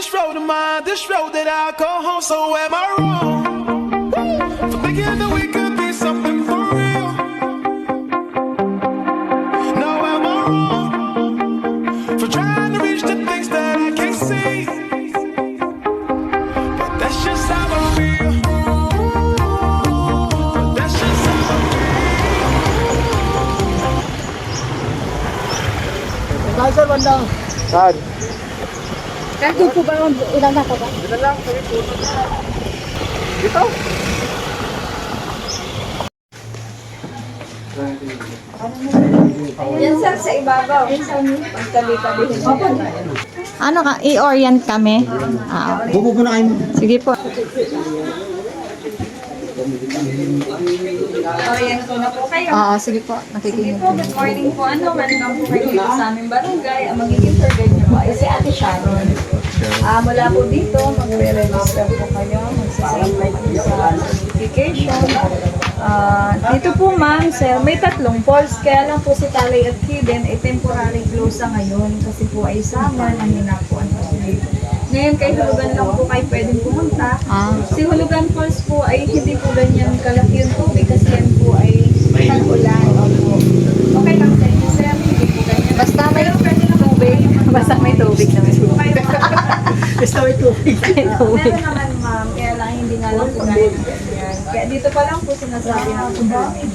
this road of mine, this road that I call home. So am I wrong for thinking that we could be something for real? No, am I wrong for trying to reach the things that I can't see? But that's just how I feel. But that's just how I feel. Saan sir, bandang? Saan? Kahit po ba yung ilang na ka ba? Dito lang, kami puto. Dito? Yan sir, sa ibabaw. Pagtabi-tabihin mo. Ano ka, i-orient kami? Ah, okay. Bububo na kayo. Sige po. Orient ko na po kayo. Oo, sige po. Sige Nakikinig. po, good morning po. Welcome po kayo dito sa aming barangay. Ang magiging tour guide niyo po ay si Ate Sharon. Mula po dito, magre-register po kayo. Magsasign po kayo sa certification. Dito po ma'am, sir, may tatlong falls. Kaya lang po si Talay at Hidden ay temporary close sa ngayon kasi po ay summer, mahina po ang tubig. Ngayon kay Hulugan lang po kayo pwedeng pumunta. Si Hulugan Falls po ay hindi po ganyan kalaki yung tubig kasi yan po ay tag-ulan. Okay lang sa inyo sir, hindi po ganyan. Basta may Pero pwede na tubig. Basta may tubig na may tubig. Basta may tubig. Meron naman ma'am, kaya lang hindi nga lang po natin ganyan. Kaya dito pa lang po sinasabi na po namin.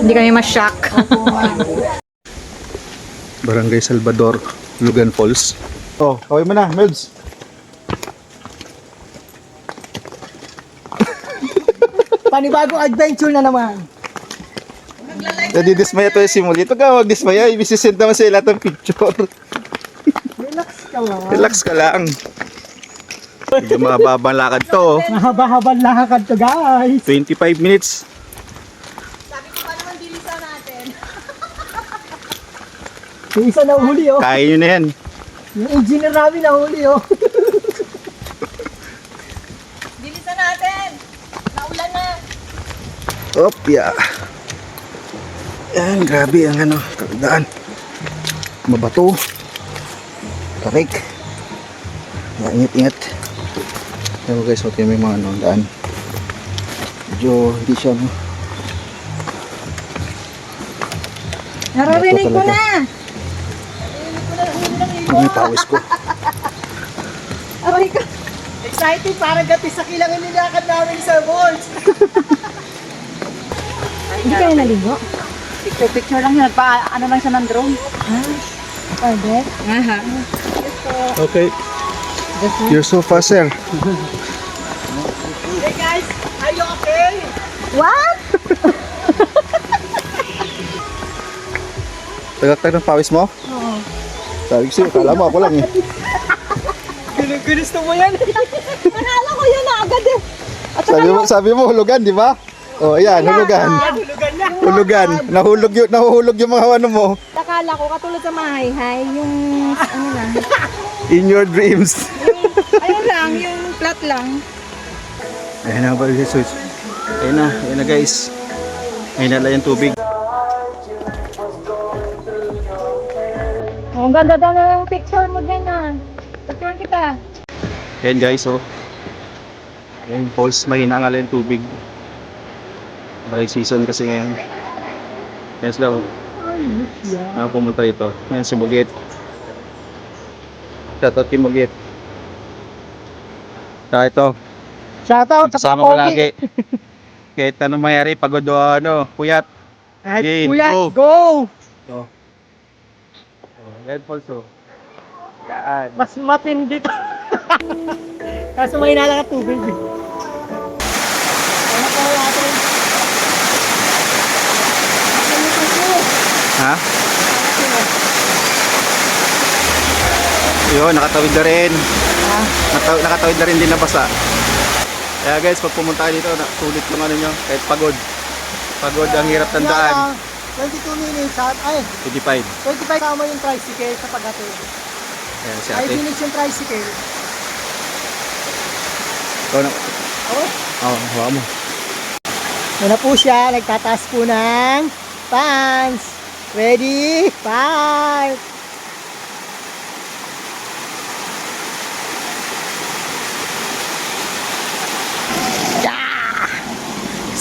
Hindi kami ma-shock. Barangay Salvador, Lugan Falls. Oh, kaway mo na, Melbs. Panibagong adventure na naman. Nadidismaya to yung simuli. Ito ka, mag-dismaya. Ibisisend naman sa lahat ng picture. Relax ka lang. Relax ka lang. Medyo mababang lakad to. Mahaba-habang lakad to guys. 25 minutes. Yung isa na huli oh. Kaya nyo na yan. Yung engineer namin na huli oh. Bilisan natin! Naulan na! Opya. Yan, grabe ang ano, daan. Mabato. Tarik. Ingat-ingat. Ayan guys, okay, may mga ano, daan. Medyo hindi siya ano. Nararinig ko Bato talaga. na. Ano yung pawis ko? Aray ka. Excited para gati sa kilangan nilakad namin sa balls. Hindi kayo naligo? Picture lang yun. Ano lang siya ng drone. Pwede. Okay. You're so fast, sir. Hey guys, are you okay? What? Tagaktag ng pawis mo? Oo. Sabi ko sa'yo, kala mo ako lang eh. Gusto mo yan? Akala ko yun na agad eh. Sabi mo hulugan, di ba? Oh, ayan, hulugan. Hulugan na. Hulugan. Nahuhulog yung mga ano mo. Akala ko katulad sa mahay-hay, yung ano lang. In your dreams. Ayun lang, yung flat lang. Ayan na ba, Jesus? Ayan na guys. Ayan na lang yung tubig. Oh, ang ganda daw na yung picture mo din ah. Picture kita. Ayan guys, oh. Ayan, falls, mahina nga lang yung tubig. Dry season kasi ngayon. Ayan sila, oh. Pumunta dito. Ayan si Mugit. Shoutout kay Mugit. Saka ito, Shoutout sa kasama ko lagi. Kahit anong mayari, pagod o ano, puyat. Ay, Game, kuya, go. go! Oh. Ayan falls, oh. Yan. Mas matindi to. Kaso may nalang at tubig. Ano po natin? Ha? Yun, nakatawid na rin. Nakatawid na rin din na basa. Kaya guys, pag pumunta kayo dito, sulit yung ano nyo, kahit pagod. Pagod, ang hirap ng daan. 22 minutes, ay, 25. 25 tama yung tricycle sa paghatid. Ayan si Ay, ate. finish yung tricycle. Ikaw na. Oh, Oo, hawa mo. Yan na po siya, nagtataas po ng pants. Ready? 5.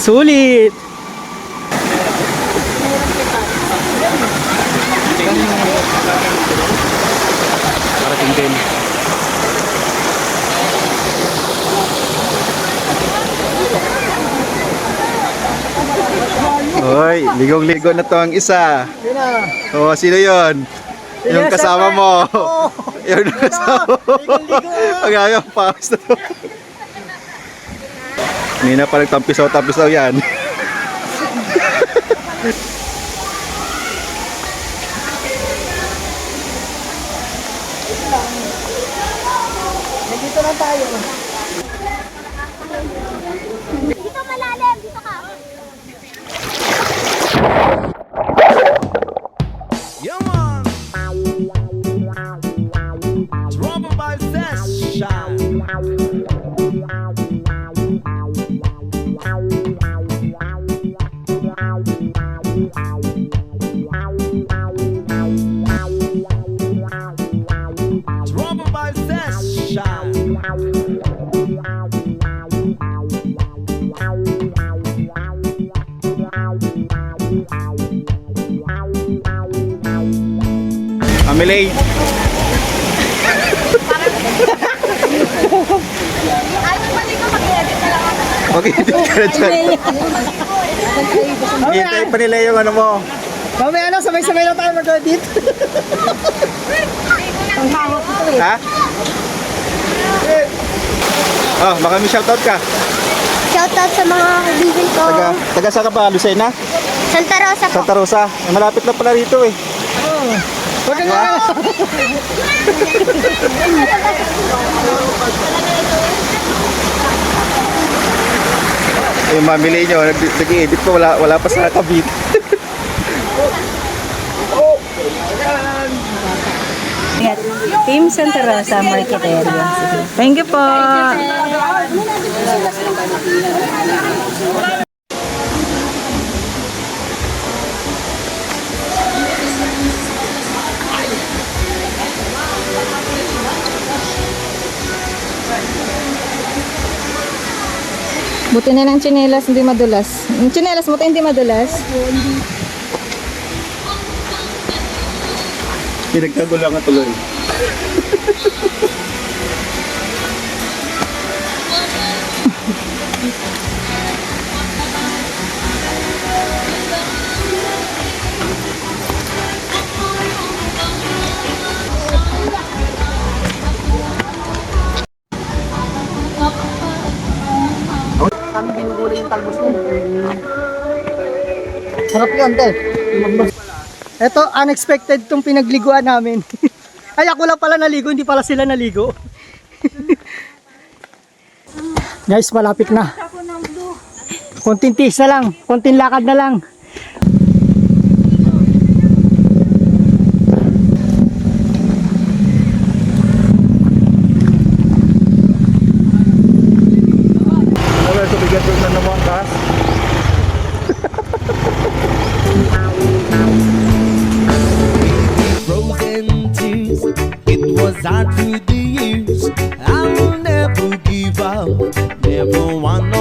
Sulit! Parating din. Hoy, ligong-ligo na to ang isa. Yun na. Oh, sino yon? Yung kasama mo. Yung kasama mo. Ang ayaw, paus na to. Hindi na pa nagtampisaw-tampisaw yan. Nandito na tayo. Dito malalim, dito ka. Yeah, man. Trouble by session. Trouble by session. Amelie. Okay, dito ka na dyan. Hintay pa nila yung ano mo. Mamaya na, sabay-sabay na tayo mag-edit. Ha? Oh, baka may shoutout ka. Shoutout sa mga kaibigan ko. Taga saan ka ba, Lucena? Santa Rosa po. Santa Rosa. Malapit lang pala rito eh. Huwag ka nga. Yung mamili nyo, nag-edit ko, wala pa sa kabit. Team Santa Rosa Market Area. Thank you po. Buti na lang tsinelas, hindi madulas. Yung tsinelas mo tayo hindi madulas. Pinagkagulangan tuloy. Kami binugulay yung talbos mo. Sarap yun, te. Ito, unexpected tong pinagliguan namin. Ay, ako lang pala naligo, hindi pala sila naligo. Guys, malapit na. Konting tiis na lang, konting lakad na lang. Wala, so bigat yung na naman kas. Frozen tears, it was hard through the years. I will never give up, never want no